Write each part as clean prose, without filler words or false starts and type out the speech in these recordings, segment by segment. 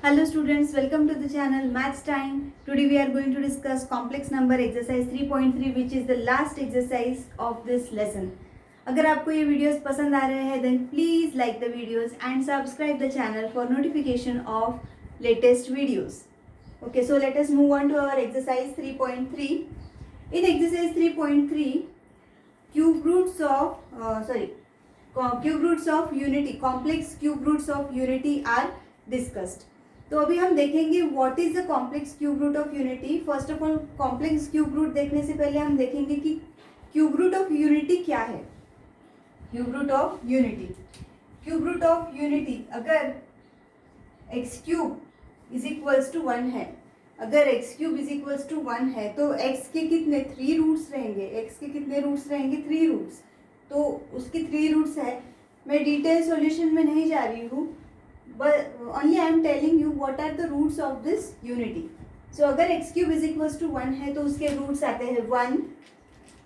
Hello students, welcome to the channel Maths Time. Today we are going to discuss complex number exercise 3.3 which is the last exercise of this lesson. अगर आपको ये videos पसंद आ रहे हैं then please like the videos and subscribe the channel for notification of latest videos. Okay, so let us move on to our exercise 3.3. In exercise 3.3, cube roots of unity, complex cube roots of unity are discussed. तो अभी हम देखेंगे what is the complex cube root of unity. First of all complex cube root देखने से पहले हम देखेंगे कि क्यूब रूट ऑफ यूनिटी क्या है. क्यूब रूट ऑफ यूनिटी अगर x cube is equals to 1 है, अगर x cube is equals to 1 है तो एक्स के कितने 3 रूट्स रहेंगे. एक्स के कितने रूट्स रहेंगे 3 रूट्स. तो उसके 3 रूट्स है. मैं डिटेल सॉल्यूशन में नहीं जा रही हूँ, but only I am telling you what are the roots of this unity. So अगर x cube is equals to 1 है तो उसके रूट्स आते हैं 1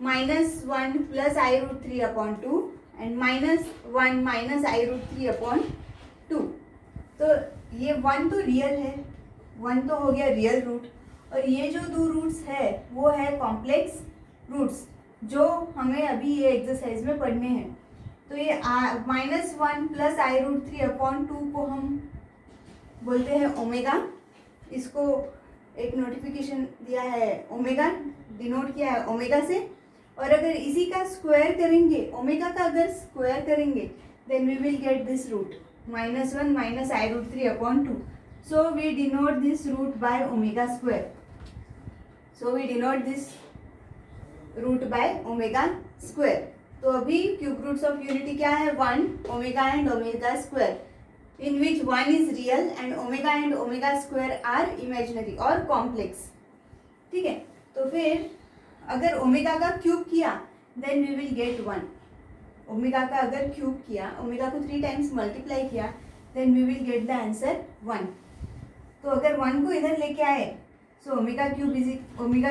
minus 1 plus I root 3 upon 2 and minus 1 minus I root 3 upon 2. तो ये 1 तो real है, 1 तो हो गया रियल रूट, और ये जो दो रूट्स है वो है कॉम्प्लेक्स रूट्स जो हमें अभी ये एक्सरसाइज में पढ़ने हैं. तो ये -1 प्लस आई रूट 3 अपॉन 2 को हम बोलते हैं ओमेगा. इसको एक नोटिफिकेशन दिया है ओमेगा, डिनोट किया है ओमेगा से. और अगर इसी का स्क्वायर करेंगे, ओमेगा का अगर स्क्वायर करेंगे then we will get this root -1 minus i root 3 upon 2. So we denote this root by omega square. तो अभी क्यूब रूट्स ऑफ यूनिटी क्या है 1 omega and omega square, in which 1 is real and omega square are imaginary और complex. ठीक है, तो फिर अगर ओमेगा का क्यूब किया then we will get 1. Omega का अगर क्यूब किया, ओमेगा को 3 टाइम्स मल्टीप्लाई किया then we will get the answer 1. तो अगर 1 को इधर लेके आए so omega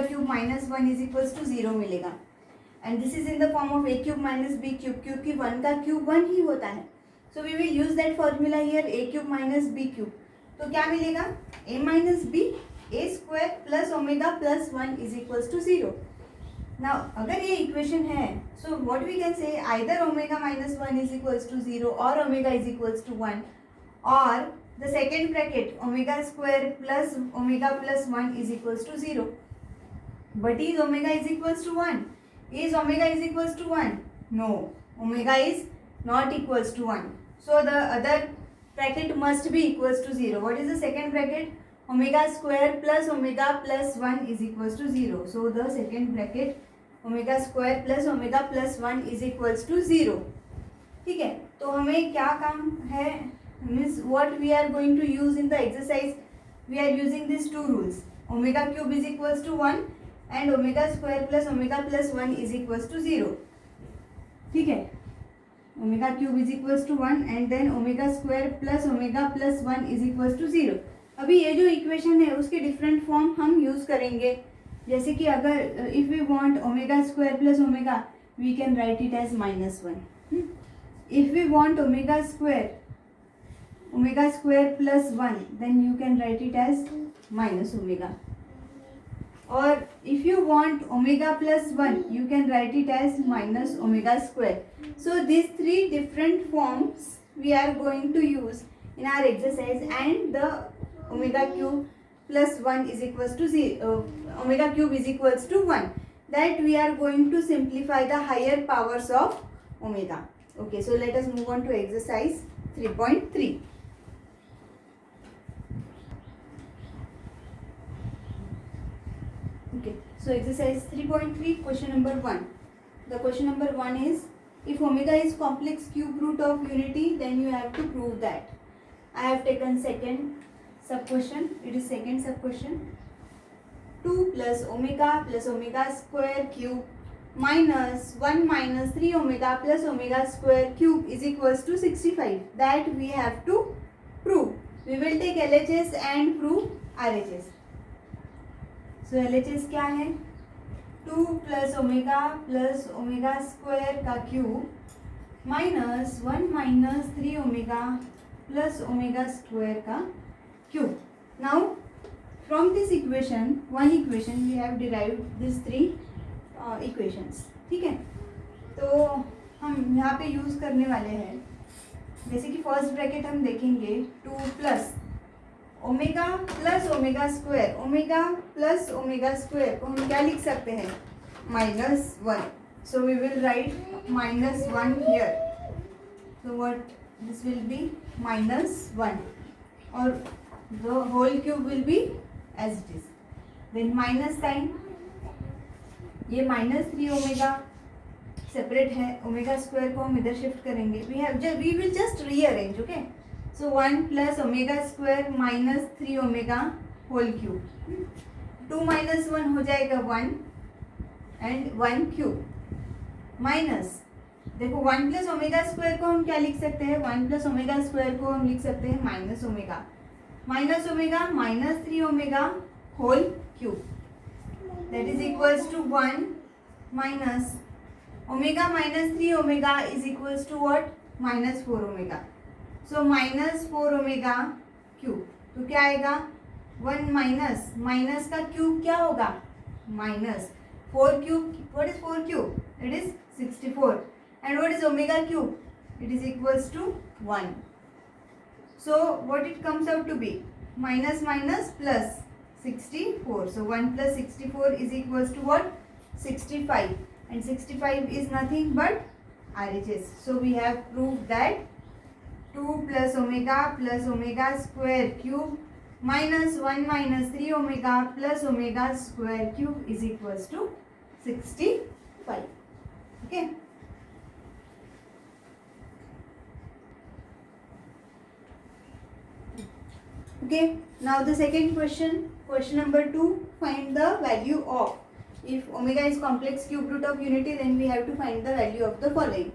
cube minus 1 is equals to 0 मिलेगा. And this is in the form of a cube minus b cube, क्योंकि 1 का क्यूब 1 ही होता है. So we will use that formula here a cube minus b cube. तो क्या मिलेगा a minus b a square plus omega plus 1 is equals to 0. Now अगर ये इक्वेशन है so what we can say either omega minus 1 is equals to 0 और omega is equals to 1, और the second bracket omega square plus omega plus 1 is equals to 0. But is omega is equals to 1? Is omega is equals to 1? No, omega is not equals to 1. So the other bracket must be equals to 0. What is the second bracket? Omega square plus omega plus 1 is equals to 0. So the second bracket omega square plus omega plus 1 is equals to 0. ठीक है, तो हमें क्या काम है, means what we are going to use in the exercise. We are using these two rules. Omega cube is equals to 1 and omega square plus omega plus 1 is equals to 0. ठीक है, omega cube is equals to 1 and then omega square plus omega plus 1 is equals to 0. अभी ये जो equation है उसके different form हम use करेंगे. जैसे कि अगर if we want omega square plus omega we can write it as -1. If we want omega square plus 1 then you can write it as minus omega. और if you want omega plus 1 you can write it as minus omega square. So these 3 different forms we are going to use in our exercise, and the omega cube plus 1 is equals to 0, omega cube is equals to 1, that we are going to simplify the higher powers of omega. Okay, so let us move on to exercise 3.3. Okay, so exercise 3.3 question number 1. The question number 1 is, if omega is complex cube root of unity then you have to prove that. I have taken second sub question. It is second sub question. 2 plus omega square cube minus 1 minus 3 omega plus omega square cube is equals to 65. That we have to prove. We will take LHS and prove RHS. So LHS क्या है 2 plus omega square का cube -1 - 3 omega plus omega square का cube. Now from this equation, one equation we have derived these three equations. ठीक है, तो हम यहाँ पे यूज़ करने वाले हैं, जैसे कि फर्स्ट ब्रैकेट हम देखेंगे 2 plus omega plus omega square, omega plus omega square को हम क्या लिख सकते हैं, -1. So we will write -1 here. So what this will be -1, or the whole cube will be as it is. Then minus sign, ये -3 omega separate है, omega square को हम इधर शिफ्ट करेंगे. We will just rearrange, okay? So 1 plus omega square minus 3 omega whole cube. 2 minus 1 हो जाएगा 1 and 1 cube. Minus, देखो 1 plus omega square को हम क्या लिख सकते हैं, 1 plus omega square को हम लिख सकते हैं minus omega -3 omega whole cube. That is equals to 1 minus omega -3 omega is equals to what, -4 omega. So -4 omega cube, तो क्या आएगा 1 माइनस का क्यूब क्या होगा, -4 cube. What is 4 cube? It is 64. And what is omega cube? It is equals to 1. So what it comes out to be, minus plus 64. So 1 plus 64 is equals to what, 65. And 65 is nothing but RHS. So we have proved that 2 plus omega square cube minus 1 minus 3 omega plus omega square cube is equals to 65. Okay. Okay, now the second question, question number 2, find the value of, if omega is complex cube root of unity, then we have to find the value of the following.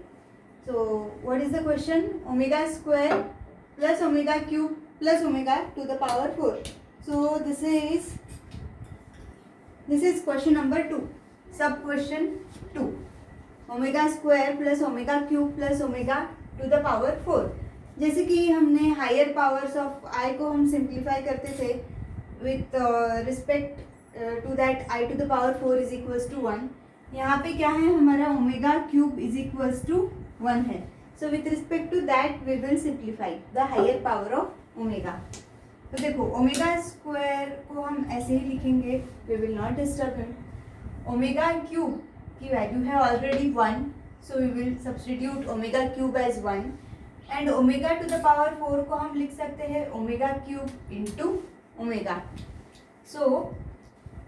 So what is the question, omega square plus omega cube plus omega to the power 4. So this is question number 2, sub question 2, omega square plus omega cube plus omega to the power 4. जैसे कि हमने higher powers of आई को हम simplify करते थे with respect to that i to the power 4 is equals to 1. यहाँ पे क्या है, हमारा omega cube is equals to 1 है. So with respect to that we will simplify the higher power of omega. तो देखो ओमेगा स्क्वायर को हम ऐसे ही लिखेंगे, we will not disturb it. Omega cube की वैल्यू है already 1, so we will substitute omega cube as 1. And omega to the power 4 को हम लिख सकते हैं omega cube into omega. So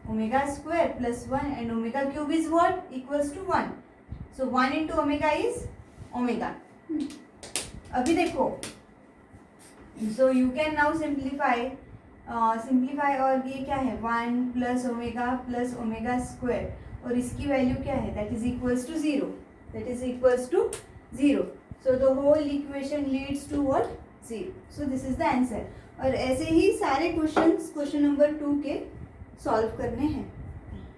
omega square plus 1 and omega cube is what, equals to 1. So 1 into omega is omega. अभी देखो, so you can now simplify, और ये क्या है 1 प्लस ओमेगा स्क्वायर, और इसकी वैल्यू क्या है, that is equals to 0. So the whole equation leads to what, 0. So this is the answer. और ऐसे ही सारे क्वेश्चंस क्वेश्चन नंबर 2 के सॉल्व करने हैं.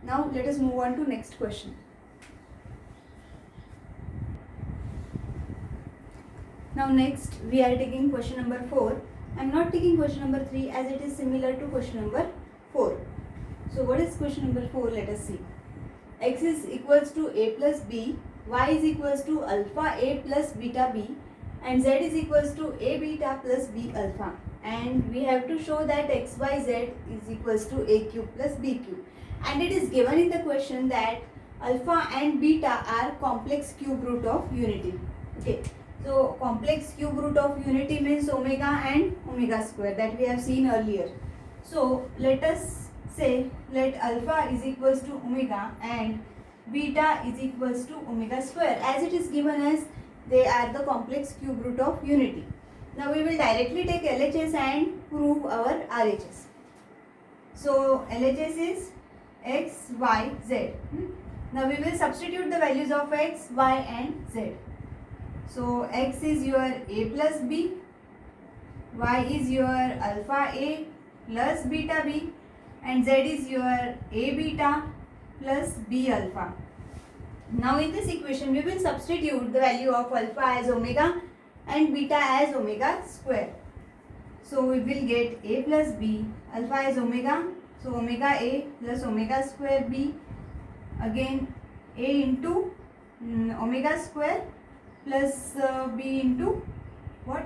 Now let us move on to next question. Now next we are taking question number 4. I am not taking question number 3 as it is similar to question number 4. So what is question number 4? Let us see. X is equals to a plus b, y is equals to alpha a plus beta b, and z is equals to a beta plus b alpha, and we have to show that x y z is equals to a cube plus b cube, and it is given in the question that alpha and beta are complex cube root of unity. Okay, so complex cube root of unity means omega and omega square that we have seen earlier. So let us say let alpha is equals to omega and beta is equals to omega square, as it is given as they are the complex cube root of unity. Now we will directly take LHS and prove our RHS. So LHS is x, y, z. Now we will substitute the values of x, y and z. So x is your a plus b, y is your alpha a plus beta b, and z is your a beta plus b alpha. Now in this equation we will substitute the value of alpha as omega and beta as omega square. So we will get a plus b. Alpha is omega. So omega a plus omega square b. Again a into omega square plus b into what?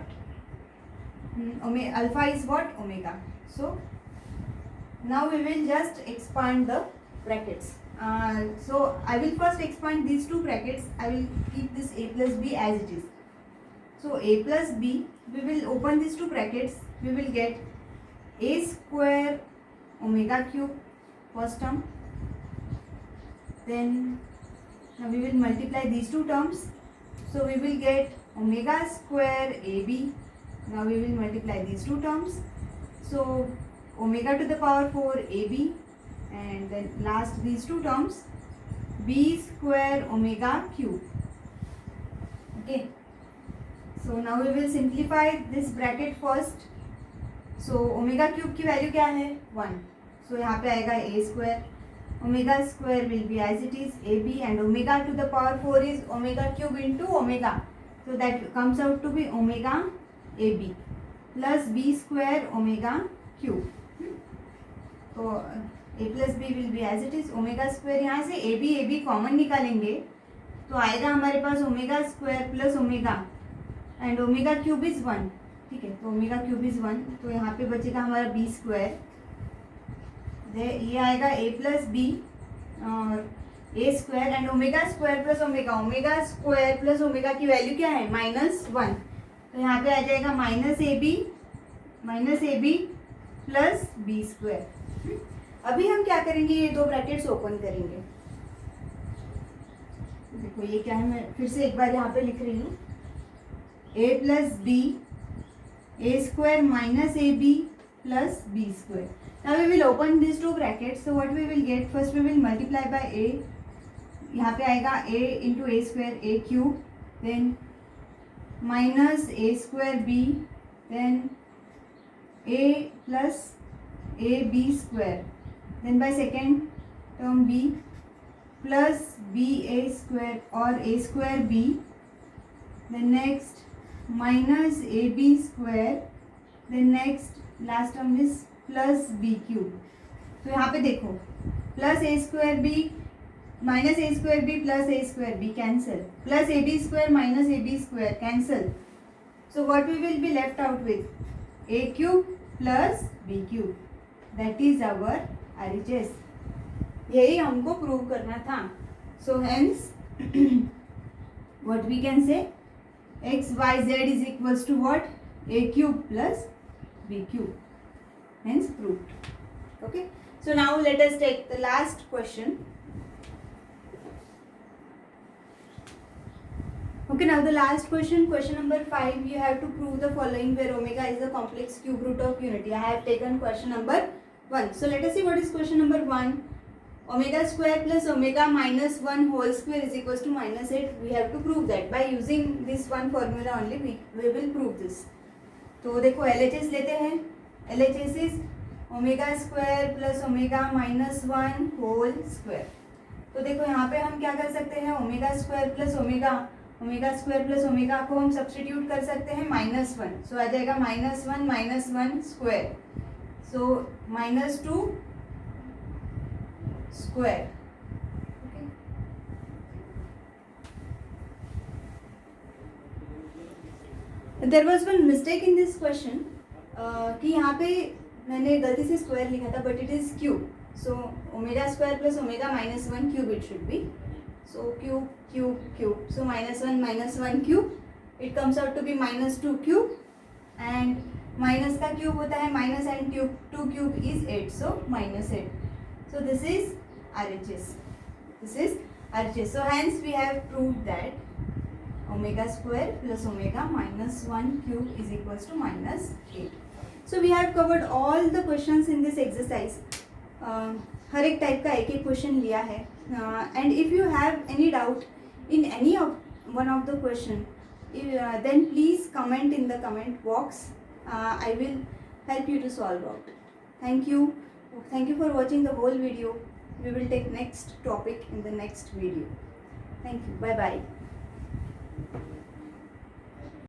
Alpha is what? Omega. So now we will just expand the brackets. So I will first expand these two brackets. I will keep this a plus b as it is. So a plus b, we will open these two brackets. We will get a square omega cube, first term. Then now we will multiply these two terms. So we will get omega square ab. Now we will multiply these two terms. So omega to the power 4 ab, and then last these two terms b square omega cube. Okay. So now we will simplify this bracket first. So omega cube की value क्या है 1. So यहाँ पे आएगा a square. Omega square will be as it is ab, and omega to the power 4 is omega cube into omega. So that comes out to be omega ab plus b square omega cube. तो a plus b will be as it is. Omega square यहाँ से ab common निकालेंगे तो आएगा हमारे पास omega square plus omega, and omega cube is 1. ठीक है, तो ओमेगा क्यूब इज 1. तो यहाँ पे बचेगा हमारा b स्क्वायर. ये आएगा a प्लस बी और a square, and omega square plus omega. Omega square plus omega की वैल्यू क्या है -1. तो यहाँ पे आ जाएगा minus a b plus b square. अभी हम क्या करेंगे, ये दो ब्रैकेट्स ओपन करेंगे. देखो ये क्या है, मैं फिर से एक बार यहाँ पे लिख रही हूँ. a plus b, a square minus a b plus b square. Now we will open these two brackets. So what we will get, first we will multiply by a. यहाँ पे आएगा a into a square, a cube, then minus a square b, then a plus a b square, then by second term b plus b a square or a square b, then next minus a b square, then next last term is plus b cube. तो यहाँ पे देखो plus a square b minus a square b plus a square b cancel, plus a b square minus a b square cancel. So what we will be left out with a cube plus b cube. That is our RHS. यही हमको prove करना था. So hence what we can say x y z is equals to what, a cube plus b cube. Hence proved. Okay. So now let us take the last question. Okay. Now the last question, question number 5. You have to prove the following where omega is the complex cube root of unity. I have taken question number 1. So let us see what is question number 1. Omega square plus omega minus 1 whole square is equals to -8. We have to prove that by using this one formula only. We will prove this. तो देखो LHS लेते हैं. LHS is omega square plus omega minus 1 whole square. तो देखो यहाँ पे हम क्या कर सकते हैं, omega square plus omega square plus omega को हम सब्सटीट्यूट कर सकते हैं -1. सो आ जाएगा -1 square. So -2 square. There was one mistake in this question. कि यहाँ पे मैंने गलती से स्क्वायर लिखा था, but it is cube. So omega square plus omega -1 cube it should be. So cube cube cube. So -1 cube, it comes out to be -2 cube, and minus का cube होता है minus, and cube 2 cube is 8. So -8. So this is RHS. So hence we have proved that omega square plus omega minus 1 cube is equals to -8. So we have covered all the questions in this exercise. हर एक type का एक question लिया है. And if you have any doubt in any of one of the question, then please comment in the comment box. I will help you to solve out. Thank you for watching the whole video. We will take next topic in the next video. Thank you. Bye bye.